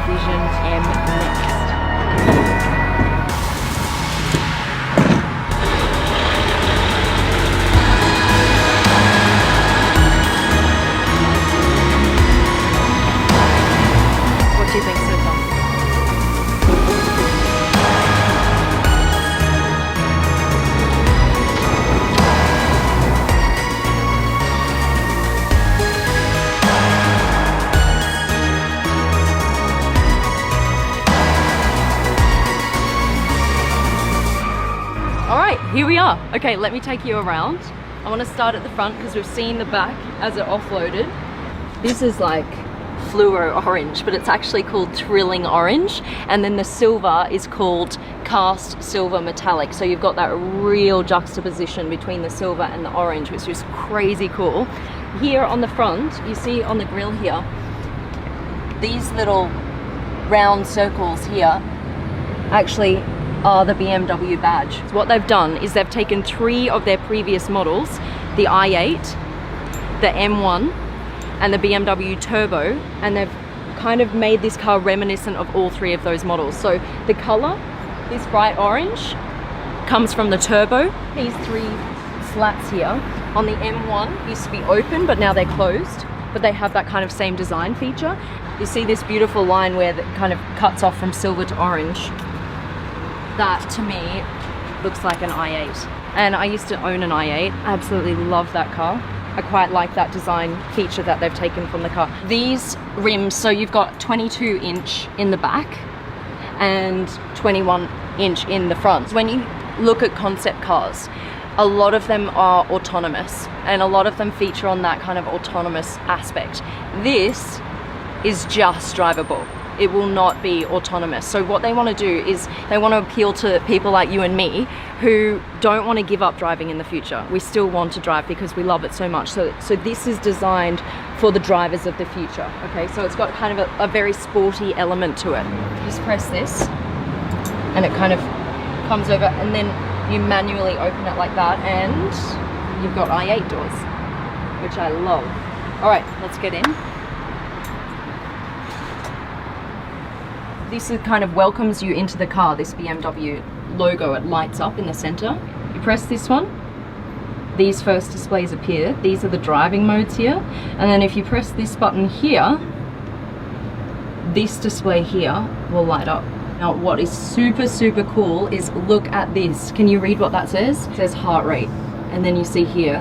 Vision M next. What do you think so far? Alright, here we are. Okay, let me take you around. I want to start at the front because we've seen the back as it offloaded. This is like fluoro orange, but it's actually called trilling orange, and then the silver is called cast silver metallic. So you've got that real juxtaposition between the silver and the orange, which is crazy cool. Here on the front, you see on the grille here, these little round circles here actually are the BMW badge. So what they've done is they've taken 3 of their previous models, the i8, the M1, and the BMW Turbo, and they've kind of made this car reminiscent of all 3 of those models. So the color, this bright orange, comes from the Turbo. These 3 slats here on the M1 used to be open, but now they're closed, but they have that kind of same design feature. You see this beautiful line where that kind of cuts off from silver to orange. That to me looks like an i8, and I used to own an i8. I absolutely love that car. I quite like that design feature that they've taken from the car. These rims, so you've got 22 inch in the back and 21 inch in the front. When you look at concept cars, a lot of them are autonomous, and a lot of them feature on that kind of autonomous aspect. This is just drivable. It will not be autonomous. So what they want to do is they want to appeal to people like you and me who don't want to give up driving in the future. We still want to drive because we love it so much. So this is designed for the drivers of the future. Okay, so it's got kind of a very sporty element to it. You just press this and it kind of comes over, and then you manually open it like that, and you've got i8 doors, which I love. All right, let's get in. This kind of welcomes you into the car, this BMW logo. It lights up in the center. You press this one, these first displays appear. These are the driving modes here. And then if you press this button here, this display here will light up. Now what is super, super cool is look at this. Can you read what that says? It says heart rate. And then you see here,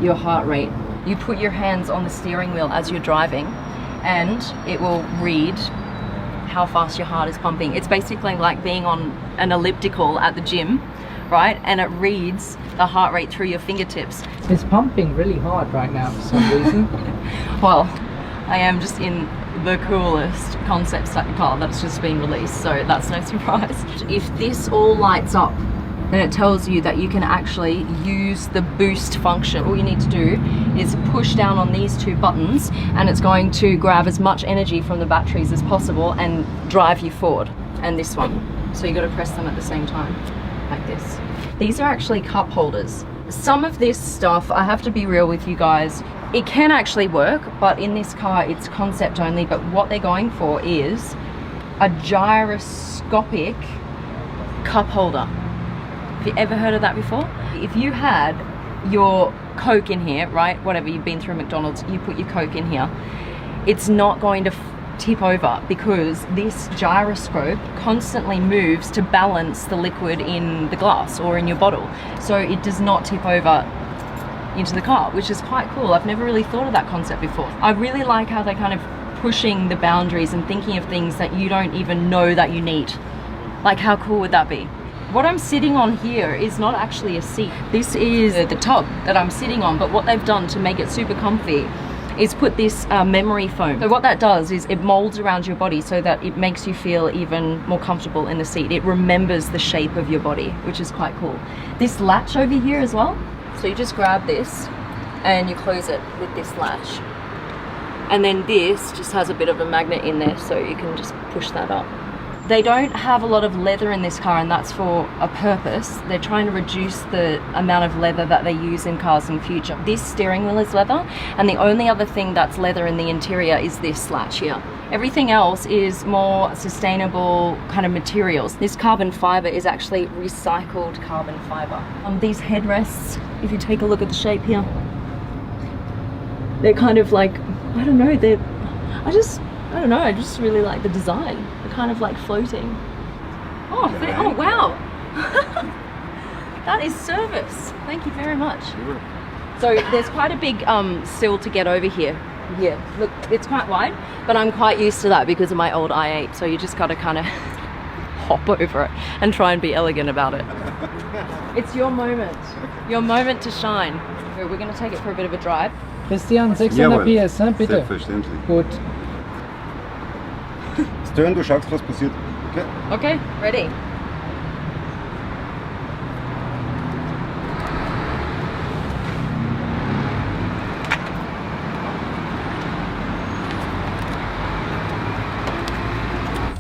your heart rate. You put your hands on the steering wheel as you're driving, and it will read how fast your heart is pumping. It's basically like being on an elliptical at the gym, right? And it reads the heart rate through your fingertips. It's pumping really hard right now for some reason. Well, I am just in the coolest concept car that's just been released, so that's no surprise. If this all lights up, then it tells you that you can actually use the boost function. All you need to do is push down on these 2 buttons, and it's going to grab as much energy from the batteries as possible and drive you forward. And this one. So you got to press them at the same time, like this. These are actually cup holders. Some of this stuff, I have to be real with you guys, it can actually work, but in this car it's concept only. But what they're going for is a gyroscopic cup holder. Have you ever heard of that before? If you had your Coke in here, right, whatever, you've been through McDonald's, you put your Coke in here, it's not going to tip over because this gyroscope constantly moves to balance the liquid in the glass or in your bottle. So it does not tip over into the car, which is quite cool. I've never really thought of that concept before. I really like how they're kind of pushing the boundaries and thinking of things that you don't even know that you need. Like, how cool would that be? What I'm sitting on here is not actually a seat. This is the tub that I'm sitting on, but what they've done to make it super comfy is put this memory foam. So what that does is it molds around your body so that it makes you feel even more comfortable in the seat. It remembers the shape of your body, which is quite cool. This latch over here as well. So you just grab this and you close it with this latch. And then this just has a bit of a magnet in there, so you can just push that up. They don't have a lot of leather in this car, and that's for a purpose. They're trying to reduce the amount of leather that they use in cars in future. This steering wheel is leather, and the only other thing that's leather in the interior is this latch here. Everything else is more sustainable kind of materials. This carbon fiber is actually recycled carbon fiber. These headrests, if you take a look at the shape here, they're kind of like, I don't know, I don't know, I just really like the design. They're kind of like floating. Oh, oh wow. That is service. Thank you very much. Sure. So there's quite a big sill to get over here. Yeah, look, it's quite wide, but I'm quite used to that because of my old i8. So you just got to kind of hop over it and try and be elegant about it. It's your moment to shine. We're going to take it for a bit of a drive. Christian, 600 PS, bitte. Selbstverständlich. Gut. Stern, du schaust, was passiert. Okay. Okay, ready.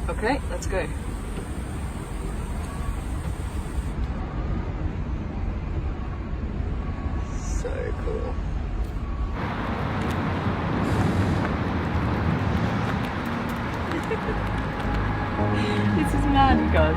Okay, let's go. So cool. This is mad, you guys.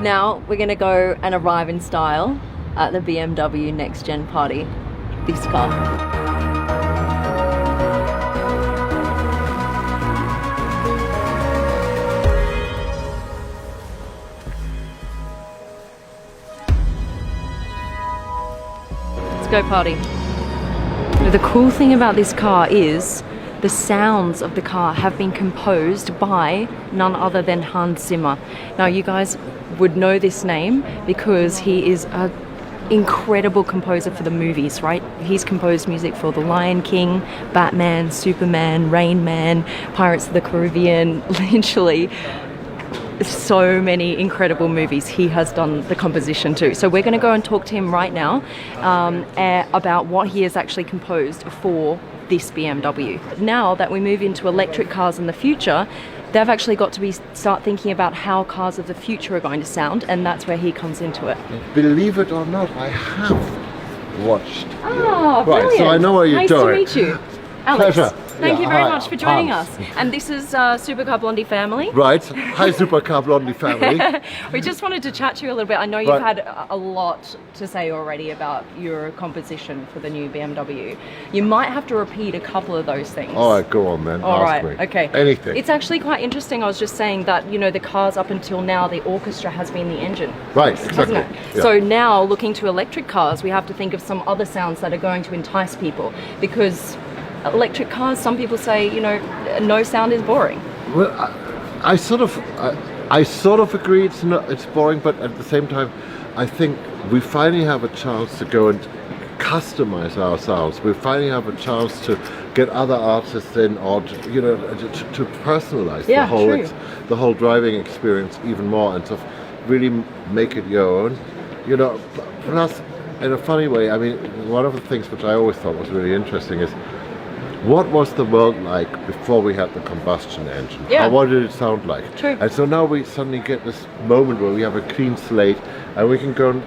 Now we're gonna go and arrive in style at the BMW Next Gen party. This car. Let's go party. The cool thing about this car is the sounds of the car have been composed by none other than Hans Zimmer. Now you guys would know this name because he is an incredible composer for the movies, right? He's composed music for The Lion King, Batman, Superman, Rain Man, Pirates of the Caribbean, literally so many incredible movies he has done the composition to. So we're going to go and talk to him right now about what he has actually composed for this BMW. Now that we move into electric cars in the future, they've actually got to start thinking about how cars of the future are going to sound, and that's where he comes into it. Believe it or not, I have watched. Ah, brilliant. Right, so I know what you're doing. Nice to meet you. Alex, Pleasure. thank you very Hi, much for joining Hans. us. And this is Supercar Blondie family. Right. Hi, Supercar Blondie family. We just wanted to chat to you a little bit. I know you've had a lot to say already about your composition for the new BMW. You might have to repeat a couple of those things. All right, go on then. All Ask right, me. okay. Anything. It's actually quite interesting. I was just saying that, you know, the cars up until now, the orchestra has been the engine. Right, Hasn't exactly. it? Yeah. So now, looking to electric cars, we have to think of some other sounds that are going to entice people, because electric cars, some people say, you know, no sound is boring. Well, I sort of agree it's boring, but at the same time, I think we finally have a chance to go and customize our sounds. We finally have a chance to get other artists in, or to, you know, to personalize the whole driving experience even more, and to really make it your own. You know, plus in a funny way, I mean, one of the things which I always thought was really interesting is, what was the world like before we had the combustion engine? Yeah. What did it sound like? True. And so now we suddenly get this moment where we have a clean slate and we can go and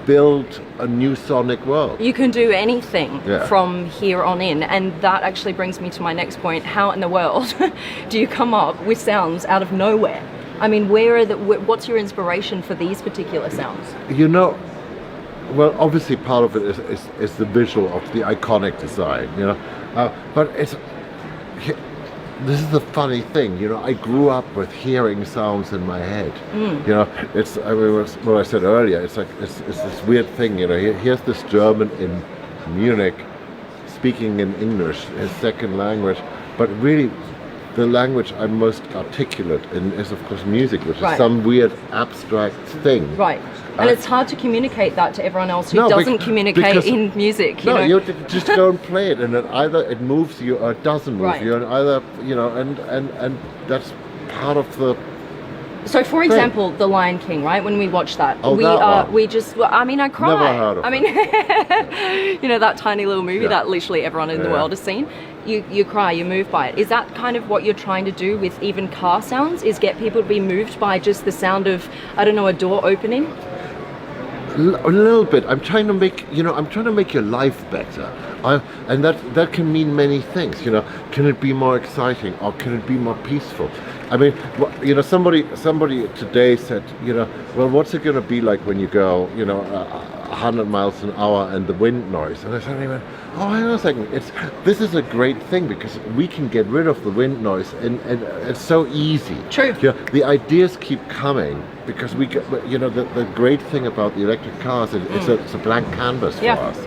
build a new sonic world. You can do anything Yeah. from here on in, and that actually brings me to my next point. How in the world do you come up with sounds out of nowhere? I mean, what's your inspiration for these particular sounds? You know, well, obviously part of it is the visual of the iconic design, you know, but this is the funny thing, you know, I grew up with hearing sounds in my head. You know, it's, I mean, what I said earlier, it's like, it's this weird thing, you know, here's this German in Munich speaking in English, his second language, but really the language I'm most articulate in is of course music, which Right. is some weird abstract thing. Right. And it's hard to communicate that to everyone else who No, doesn't bec- communicate because- in music. You No, know? you just go and play it, and then either it moves you or it doesn't move Right. you, and either and that's part of the. So, for example, The Lion King, right? When we watch that, Oh, that one. we just, well, I mean, I cry. Never heard of I mean, you know, that tiny little movie Yeah. that literally everyone in the Yeah. world has seen. You cry, you move by it. Is that kind of what you're trying to do with even car sounds? Is get people to be moved by just the sound of, I don't know, a door opening? A little bit. I'm trying to make your life better, and that can mean many things. You know, can it be more exciting or can it be more peaceful? I mean, somebody today said, well, what's it going to be like when you go, 100 miles an hour and the wind noise? And I said, oh, hang on a second. This is a great thing because we can get rid of the wind noise, and it's so easy. True. The ideas keep coming because we get, the great thing about the electric cars is it's a blank canvas for Yeah. us,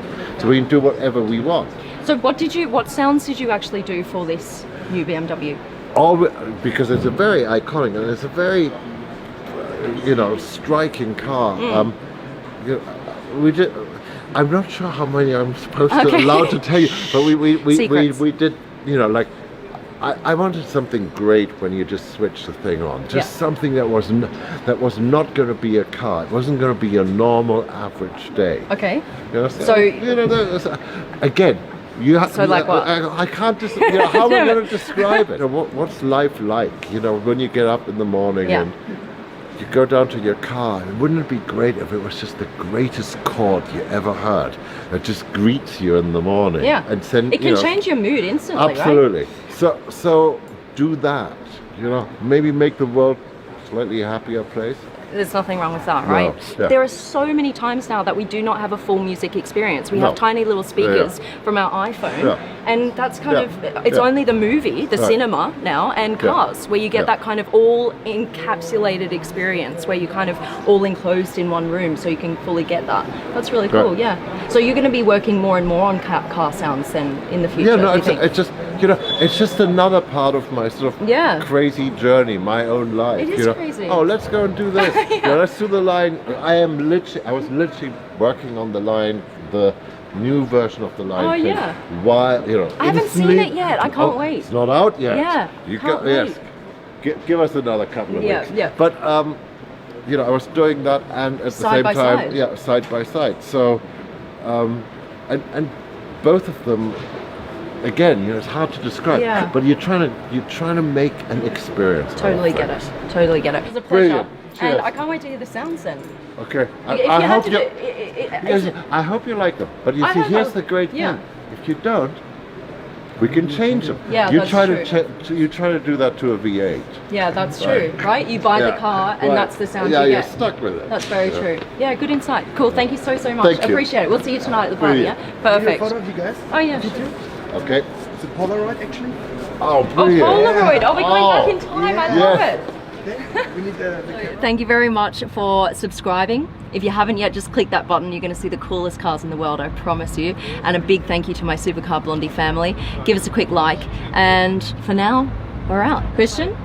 so we can do whatever we want. So what sounds did you actually do for this new BMW? Because it's a very iconic and it's a very, striking car. We did. I'm not sure how many I'm supposed to allowed to tell you, but we did. I wanted something great when you just switch the thing on. Just something that was not going to be a car. It wasn't going to be a normal average day. Okay. So again. You have, So like what? I can't just. How am I going to describe it? What's life like? When you get up in the morning and you go down to your car. Wouldn't it be great if it was just the greatest chord you ever heard that just greets you in the morning? Yeah. And send. It can change your mood instantly, Absolutely. right? So do that. Maybe make the world a slightly happier place. There's nothing wrong with that, right? Yeah. There are so many times now that we do not have a full music experience. We have tiny little speakers from our iPhone, and that's kind of, it's only the movie, the cinema now, and cars, where you get that kind of all encapsulated experience, where you're kind of all enclosed in one room, so you can fully get that. That's really cool, yeah. So you're going to be working more and more on car sounds then in the future, Yeah, no, you think? it's just another part of my sort of crazy journey, my own life. It is crazy. Oh, let's go and do this. Let's do the line. I was literally working on the line, the new version of the line. Oh, yeah. While I haven't seen it yet. I can't wait. It's not out yet. Yeah, Yes. Give us another couple of weeks. Yeah. But I was doing that and at the Side same by time, side. side by side. So, and both of them. Again, it's hard to describe, but you're trying to make an experience. Totally get it. Totally get it. It was a pleasure. Brilliant. Cheers. And I can't wait to hear the sounds then. Okay. I I hope you like them. But you see, here's the great thing. If you don't, we can change them. Yeah, you that's try true. you try to do that to a V8. Yeah, that's true, right? You buy the car and that's the sound you you're get. stuck with it. That's very true. Yeah, good insight. Cool. Thank you so much. Thank you. Appreciate it. We'll see you tonight at the party. Brilliant. Yeah. Perfect. Photo of you guys? Oh yeah. Okay. It's a Polaroid actually. Oh, Oh, brilliant. Polaroid. Oh, we're going back in time. I love Yeah. it. We need the Thank you very much for subscribing. If you haven't yet, just click that button. You're going to see the coolest cars in the world, I promise you. And a big thank you to my Supercar Blondie family. Give us a quick like. And for now, we're out. Christian,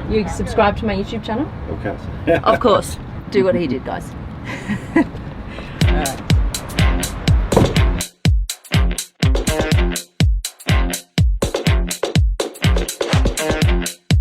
you subscribe to my YouTube channel? Okay. Of course. Do what he did, guys.